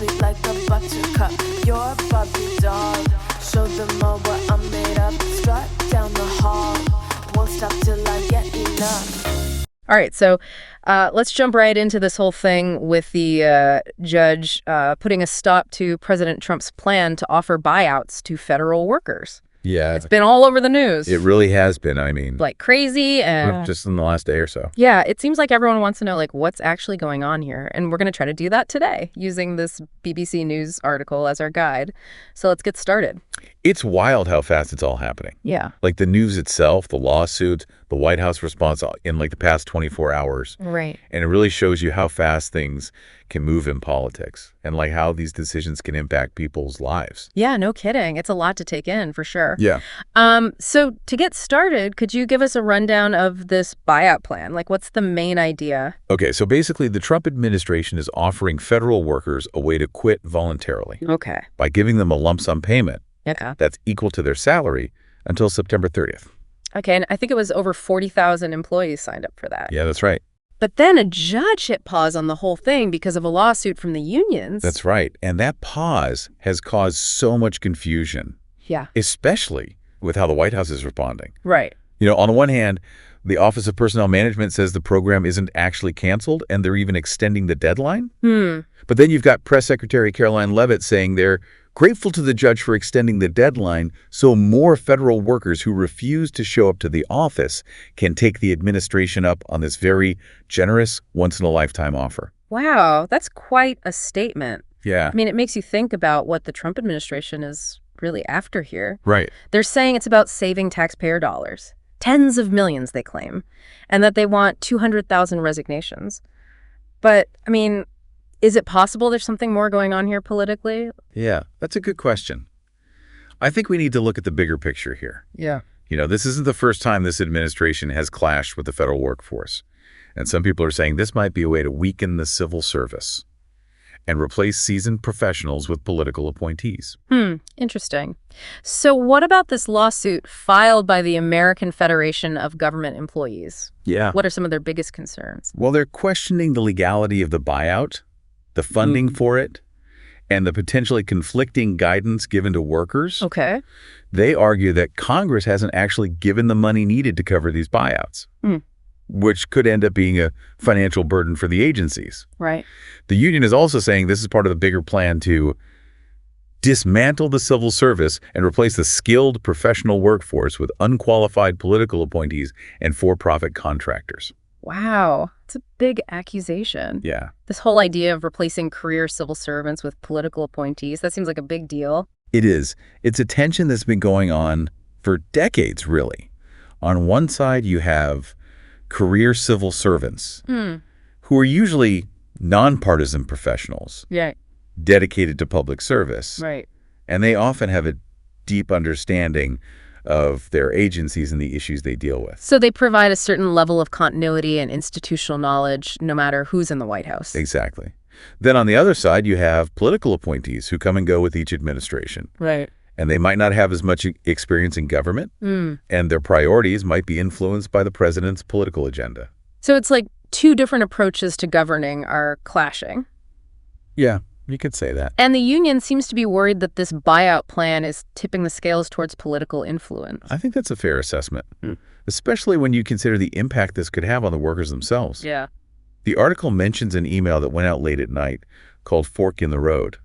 sweet like a buttercup. You're a Barbie doll. Show them all what I'm made of. Strut down the hall. Won't stop till I get enough. All right, so let's jump right into this whole thing with the judge putting a stop to President Trump's plan to offer buyouts to federal workers. Yeah. It's been all over the news. It really has been. I mean, like crazy. And just in the last day or so. Yeah, it seems like everyone wants to know like what's actually going on here. And we're going to try to do that today using this BBC News article as our guide. So let's get started. It's wild how fast it's all happening. Yeah. Like the news itself, the lawsuit, the White House response in like the past 24 hours. Right. And it really shows you how fast things can move in politics and like how these decisions can impact people's lives. Yeah, no kidding. It's a lot to take in for sure. Yeah. So to get started, could you give us a rundown of this buyout plan? Like what's the main idea? Okay, so basically the Trump administration is offering federal workers a way to quit voluntarily. Okay. By giving them a lump sum payment. Yeah. That's equal to their salary until September 30th. Okay, and I think it was over 40,000 employees signed up for that. Yeah, that's right. But then a judge hit pause on the whole thing because of a lawsuit from the unions. That's right. And that pause has caused so much confusion. Yeah. Especially with how the White House is responding. Right. You know, on the one hand, the Office of Personnel Management says the program isn't actually canceled and they're even extending the deadline. But then you've got Press Secretary Caroline Leavitt saying they're grateful to the judge for extending the deadline so more federal workers who refuse to show up to the office can take the administration up on this very generous, once-in-a-lifetime offer. Wow, that's quite a statement. Yeah. I mean, it makes you think about what the Trump administration is really after here. Right. They're saying it's about saving taxpayer dollars. Tens of millions, they claim, and that they want 200,000 resignations. But, I mean, is it possible there's something more going on here politically? Yeah, that's a good question. I think we need to look at the bigger picture here. Yeah. You know, this isn't the first time this administration has clashed with the federal workforce. And some people are saying this might be a way to weaken the civil service and replace seasoned professionals with political appointees. Interesting. So what about this lawsuit filed by the American Federation of Government Employees? Yeah. What are some of their biggest concerns? Well, they're questioning the legality of the buyout, the funding for it, and the potentially conflicting guidance given to workers. Okay. They argue that Congress hasn't actually given the money needed to cover these buyouts, which could end up being a financial burden for the agencies. Right. The union is also saying this is part of the bigger plan to dismantle the civil service and replace the skilled professional workforce with unqualified political appointees and for-profit contractors. Wow. It's a big accusation. Yeah. This whole idea of replacing career civil servants with political appointees, that seems like a big deal. It is. It's a tension that's been going on for decades, really. On one side, you have career civil servants who are usually nonpartisan professionals dedicated to public service. Right. And they often have a deep understanding of their agencies and the issues they deal with. So they provide a certain level of continuity and institutional knowledge no matter who's in the White House. Exactly. Then on the other side, you have political appointees who come and go with each administration. Right. And they might not have as much experience in government, and their priorities might be influenced by the president's political agenda. So it's like two different approaches to governing are clashing. Yeah, you could say that. And the union seems to be worried that this buyout plan is tipping the scales towards political influence. I think that's a fair assessment, especially when you consider the impact this could have on the workers themselves. Yeah. The article mentions an email that went out late at night called Fork in the Road,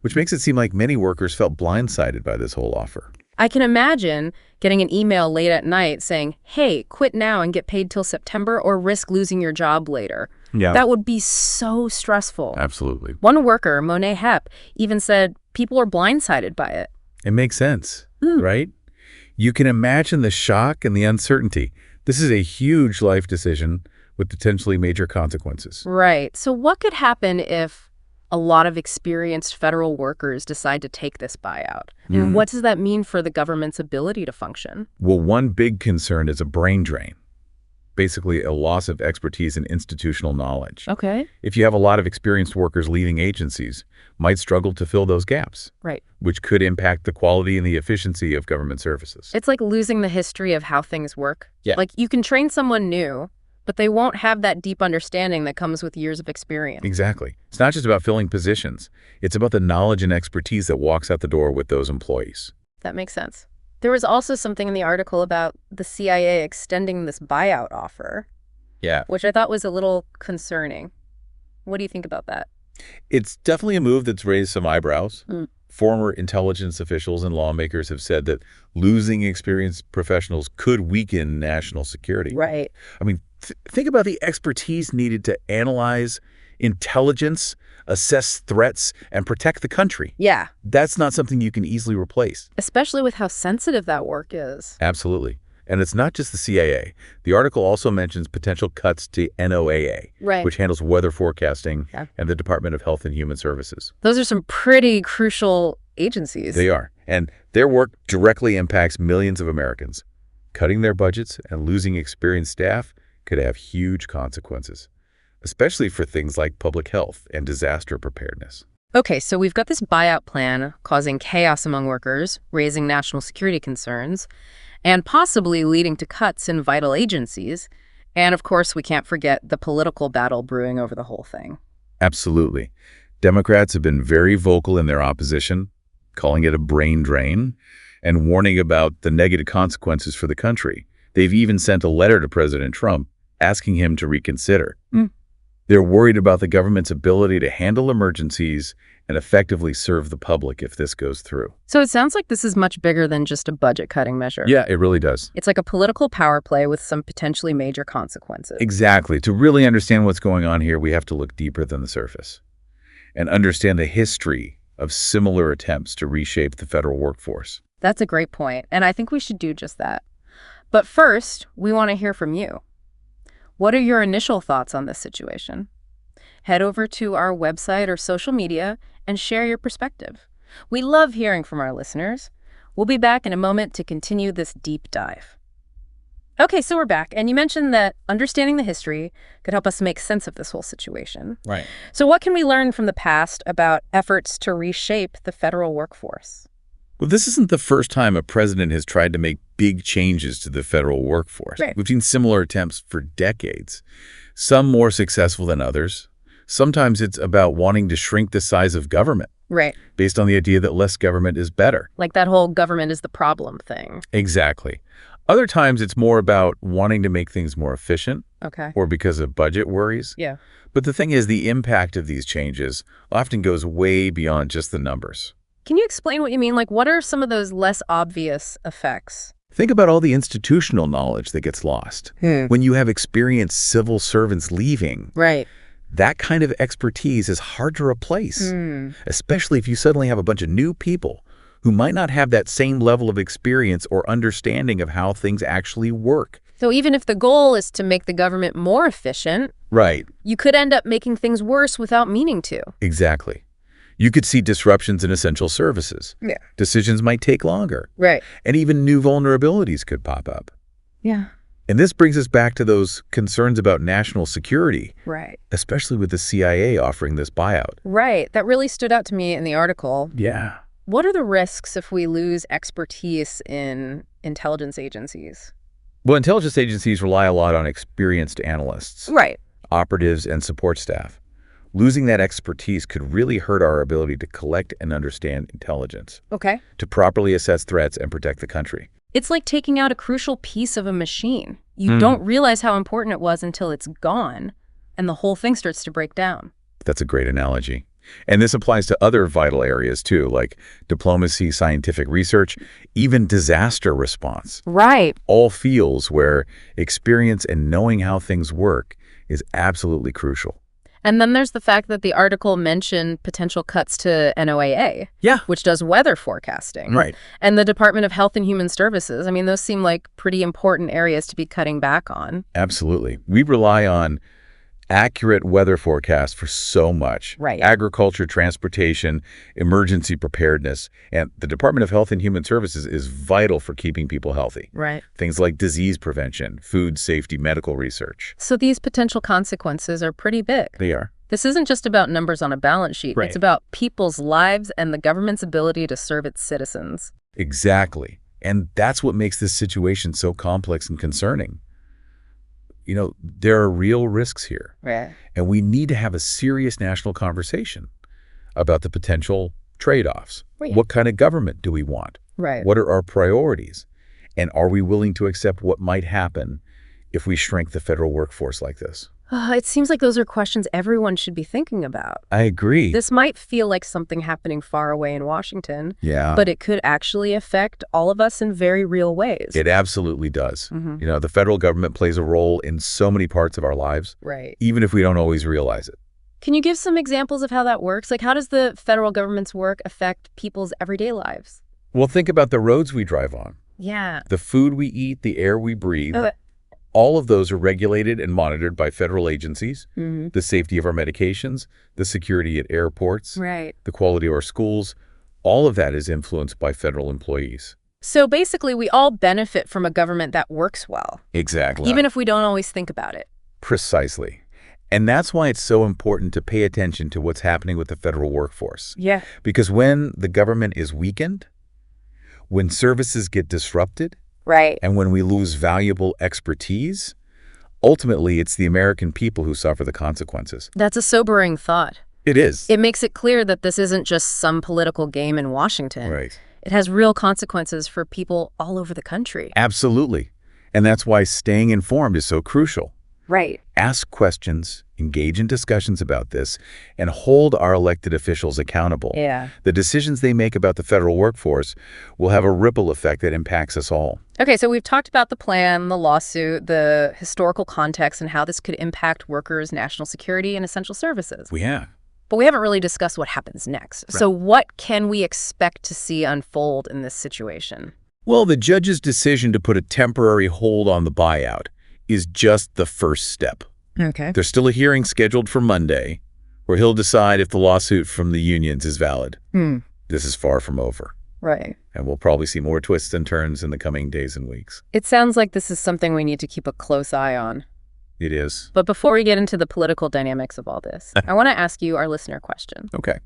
which makes it seem like many workers felt blindsided by this whole offer. I can imagine getting an email late at night saying, hey, quit now and get paid till September or risk losing your job later. Yeah. That would be so stressful. Absolutely. One worker, Monet Hepp, even said people are blindsided by it. It makes sense, right? You can imagine the shock and the uncertainty. This is a huge life decision with potentially major consequences. Right. So what could happen if a lot of experienced federal workers decide to take this buyout? And what does that mean for the government's ability to function? Well, one big concern is a brain drain, basically a loss of expertise and institutional knowledge. Okay. If you have a lot of experienced workers leaving agencies, might struggle to fill those gaps, Right. which could impact the quality and the efficiency of government services. It's like losing the history of how things work. Yeah. Like you can train someone new, but they won't have that deep understanding that comes with years of experience. Exactly. It's not just about filling positions. It's about the knowledge and expertise that walks out the door with those employees. That makes sense. There was also something in the article about the CIA extending this buyout offer. Yeah. Which I thought was a little concerning. What do you think about that? It's definitely a move that's raised some eyebrows. Former intelligence officials and lawmakers have said that losing experienced professionals could weaken national security. Right. I mean, think about the expertise needed to analyze intelligence, assess threats, and protect the country. Yeah. That's not something you can easily replace. Especially with how sensitive that work is. Absolutely. And it's not just the CIA. The article also mentions potential cuts to NOAA, Right. which handles weather forecasting, and the Department of Health and Human Services. Those are some pretty crucial agencies. They are. And their work directly impacts millions of Americans. Cutting their budgets and losing experienced staff could have huge consequences, especially for things like public health and disaster preparedness. Okay, so we've got this buyout plan causing chaos among workers, raising national security concerns, and possibly leading to cuts in vital agencies. And of course, we can't forget the political battle brewing over the whole thing. Absolutely. Democrats have been very vocal in their opposition, calling it a brain drain, and warning about the negative consequences for the country. They've even sent a letter to President Trump asking him to reconsider. They're worried about the government's ability to handle emergencies and effectively serve the public if this goes through. So it sounds like this is much bigger than just a budget-cutting measure. Yeah, it really does. It's like a political power play with some potentially major consequences. Exactly. To really understand what's going on here, we have to look deeper than the surface and understand the history of similar attempts to reshape the federal workforce. That's a great point, and I think we should do just that. But first, we want to hear from you. What are your initial thoughts on this situation? Head over to our website or social media and share your perspective. We love hearing from our listeners. We'll be back in a moment to continue this deep dive. Okay, so we're back, and you mentioned that understanding the history could help us make sense of this whole situation. Right. So what can we learn from the past about efforts to reshape the federal workforce? Well, this isn't the first time a president has tried to make big changes to the federal workforce. Right. We've seen similar attempts for decades, some more successful than others. Sometimes it's about wanting to shrink the size of government. Right. Based on the idea that less government is better. Like that whole government is the problem thing. Exactly. Other times it's more about wanting to make things more efficient. Okay. Or because of budget worries. Yeah. But the thing is, the impact of these changes often goes way beyond just the numbers. Can you explain what you mean? Like, what are some of those less obvious effects? Think about all the institutional knowledge that gets lost. When you have experienced civil servants leaving, Right. that kind of expertise is hard to replace, especially if you suddenly have a bunch of new people who might not have that same level of experience or understanding of how things actually work. So even if the goal is to make the government more efficient, Right. you could end up making things worse without meaning to. Exactly. You could see disruptions in essential services. Yeah. Decisions might take longer. Right. And even new vulnerabilities could pop up. Yeah. And this brings us back to those concerns about national security, Right. especially with the CIA offering this buyout. Right. That really stood out to me in the article. Yeah. What are the risks if we lose expertise in intelligence agencies? Well, intelligence agencies rely a lot on experienced analysts, Right. operatives, and support staff. Losing that expertise could really hurt our ability to collect and understand intelligence, Okay. to properly assess threats and protect the country. It's like taking out a crucial piece of a machine. You don't realize how important it was until it's gone, and the whole thing starts to break down. That's a great analogy. And this applies to other vital areas too, like diplomacy, scientific research, even disaster response. Right. All fields where experience and knowing how things work is absolutely crucial. And then there's the fact that the article mentioned potential cuts to NOAA, Yeah. which does weather forecasting. Right. And the Department of Health and Human Services. I mean, those seem like pretty important areas to be cutting back on. Absolutely. We rely on accurate weather forecasts for so much. Right. Agriculture, transportation, emergency preparedness. And the Department of Health and Human Services is vital for keeping people healthy. Right. Things like disease prevention, food safety, medical research. So these potential consequences are pretty big. They are. This isn't just about numbers on a balance sheet. Right. It's about people's lives and the government's ability to serve its citizens. Exactly. And that's what makes this situation so complex and concerning. there are real risks here. Right. And we need to have a serious national conversation about the potential trade-offs. Right. What kind of government do we want? Right. What are our priorities? And are we willing to accept what might happen if we shrink the federal workforce like this? It seems like those are questions everyone should be thinking about. I agree. This might feel like something happening far away in Washington, Yeah. but it could actually affect all of us in very real ways. It absolutely does. The federal government plays a role in so many parts of our lives, Right. even if we don't always realize it. Can you give some examples of how that works? Like, how does the federal government's work affect people's everyday lives? Well, think about the roads we drive on, Yeah. the food we eat, the air we breathe. Oh, All of those are regulated and monitored by federal agencies. mhm. The safety of our medications, the security at airports, Right. the quality of our schools, all of that is influenced by federal employees. So basically, we all benefit from a government that works well, Exactly. even if we don't always think about it. Precisely. And that's why it's so important to pay attention to what's happening with the federal workforce. Yeah. Because when the government is weakened, when services get disrupted, Right. and when we lose valuable expertise, ultimately it's the American people who suffer the consequences. That's a sobering thought. It is. It makes it clear that this isn't just some political game in Washington. Right. It has real consequences for people all over the country. Absolutely. And that's why staying informed is so crucial. Right. Ask questions, engage in discussions about this, and hold our elected officials accountable. Yeah. The decisions they make about the federal workforce will have a ripple effect that impacts us all. Okay, so we've talked about the plan, the lawsuit, the historical context, and how this could impact workers' national security and essential services. We have. But we haven't really discussed what happens next. So what can we expect to see unfold in this situation? Well, the judge's decision to put a temporary hold on the buyout is just the first step. Okay. There's still a hearing scheduled for Monday where he'll decide if the lawsuit from the unions is valid. This is far from over. Right. And we'll probably see more twists and turns in the coming days and weeks. It sounds like this is something we need to keep a close eye on. It is. But before we get into the political dynamics of all this, I want to ask you our listener question. Okay.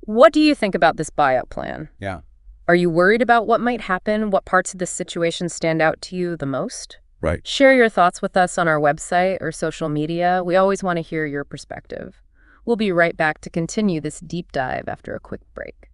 What do you think about this buyout plan? Yeah. Are you worried about what might happen? What parts of this situation stand out to you the most? Right. Share your thoughts with us on our website or social media. We always want to hear your perspective. We'll be right back to continue this deep dive after a quick break.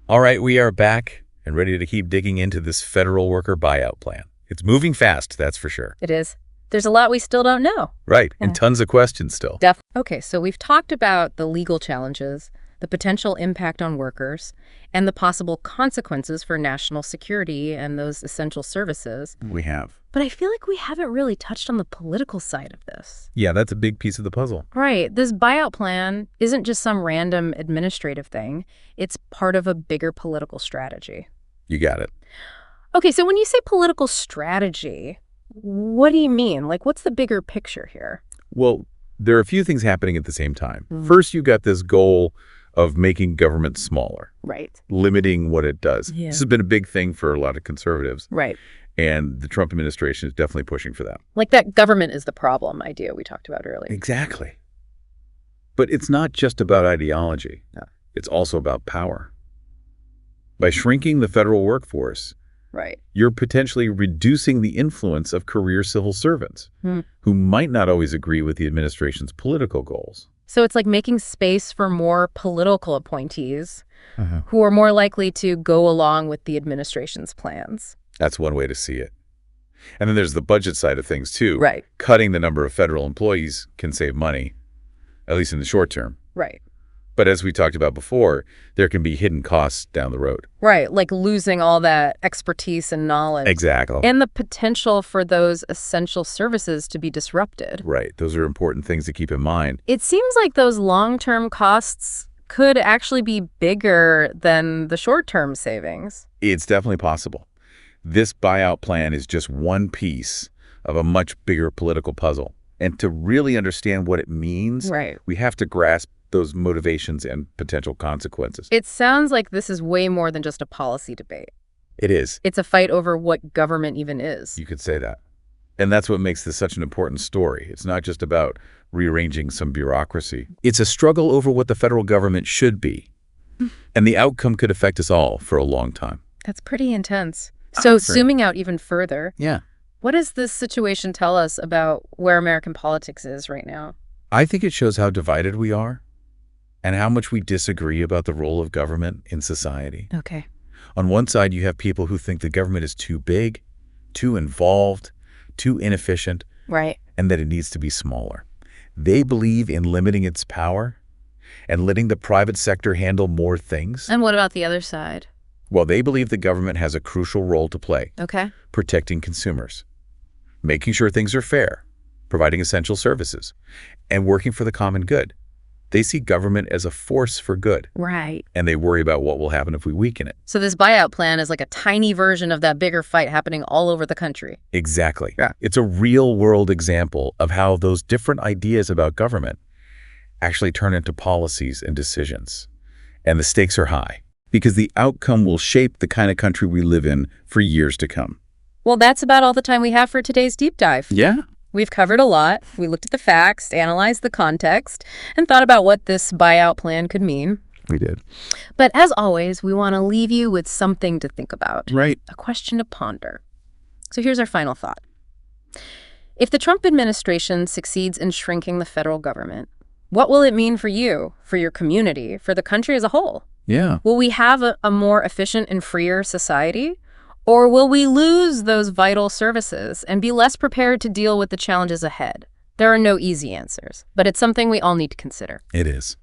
All right, we are back and ready to keep digging into this federal worker buyout plan. It's moving fast, that's for sure. It is. There's a lot we still don't know. Right, and tons of questions still. Okay, so we've talked about the legal challenges, the potential impact on workers, and the possible consequences for national security and those essential services. We have. But I feel like we haven't really touched on the political side of this. Yeah, that's a big piece of the puzzle. Right. This buyout plan isn't just some random administrative thing. It's part of a bigger political strategy. You got it. Okay, so when you say political strategy, what do you mean? Like, what's the bigger picture here? Well, there are a few things happening at the same time. First, you've got this goal of making government smaller, Right. limiting what it does. Yeah. This has been a big thing for a lot of conservatives, Right. and the Trump administration is definitely pushing for that. Like that government is the problem idea we talked about earlier. Exactly. But it's not just about ideology. No. It's also about power. By shrinking the federal workforce, Right. you're potentially reducing the influence of career civil servants who might not always agree with the administration's political goals. So it's like making space for more political appointees who are more likely to go along with the administration's plans. That's one way to see it. And then there's the budget side of things, too. Right. Cutting the number of federal employees can save money, at least in the short term. Right. But as we talked about before, there can be hidden costs down the road. Right. Like losing all that expertise and knowledge. Exactly. And the potential for those essential services to be disrupted. Right. Those are important things to keep in mind. It seems like those long-term costs could actually be bigger than the short-term savings. It's definitely possible. This buyout plan is just one piece of a much bigger political puzzle. And to really understand what it means, Right. we have to grasp those motivations and potential consequences. It sounds like this is way more than just a policy debate. It is. It's a fight over what government even is. You could say that. And that's what makes this such an important story. It's not just about rearranging some bureaucracy. It's a struggle over what the federal government should be. And the outcome could affect us all for a long time. That's pretty intense. So zooming out even further, Yeah. What does this situation tell us about where American politics is right now? I think it shows how divided we are and how much we disagree about the role of government in society. Okay. On one side, you have people who think the government is too big, too involved, too inefficient, Right. and that it needs to be smaller. They believe in limiting its power and letting the private sector handle more things. And what about the other side? Well, they believe the government has a crucial role to play, Okay. protecting consumers, making sure things are fair, providing essential services, and working for the common good. They see government as a force for good, Right. and they worry about what will happen if we weaken it. So this buyout plan is like a tiny version of that bigger fight happening all over the country. Exactly. Yeah. It's a real-world example of how those different ideas about government actually turn into policies and decisions. And the stakes are high, because the outcome will shape the kind of country we live in for years to come. Well, that's about all the time we have for today's deep dive. Yeah. We've covered a lot. We looked at the facts, analyzed the context, and thought about what this buyout plan could mean. We did. But as always, we want to leave you with something to think about. Right. A question to ponder. So here's our final thought. If the Trump administration succeeds in shrinking the federal government, what will it mean for you, for your community, for the country as a whole? Yeah. Will we have a more efficient and freer society? Or will we lose those vital services and be less prepared to deal with the challenges ahead? There are no easy answers, but it's something we all need to consider. It is.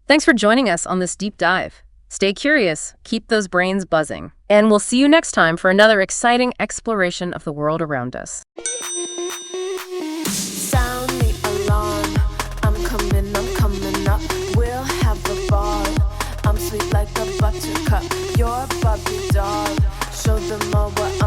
Thanks for joining us on this deep dive. Stay curious, keep those brains buzzing, and we'll see you next time for another exciting exploration of the world around us. Sound the alarm. I'm coming up. We'll have a ball. I'm sweet like a buttercup. You're a Barbie doll. Show them all what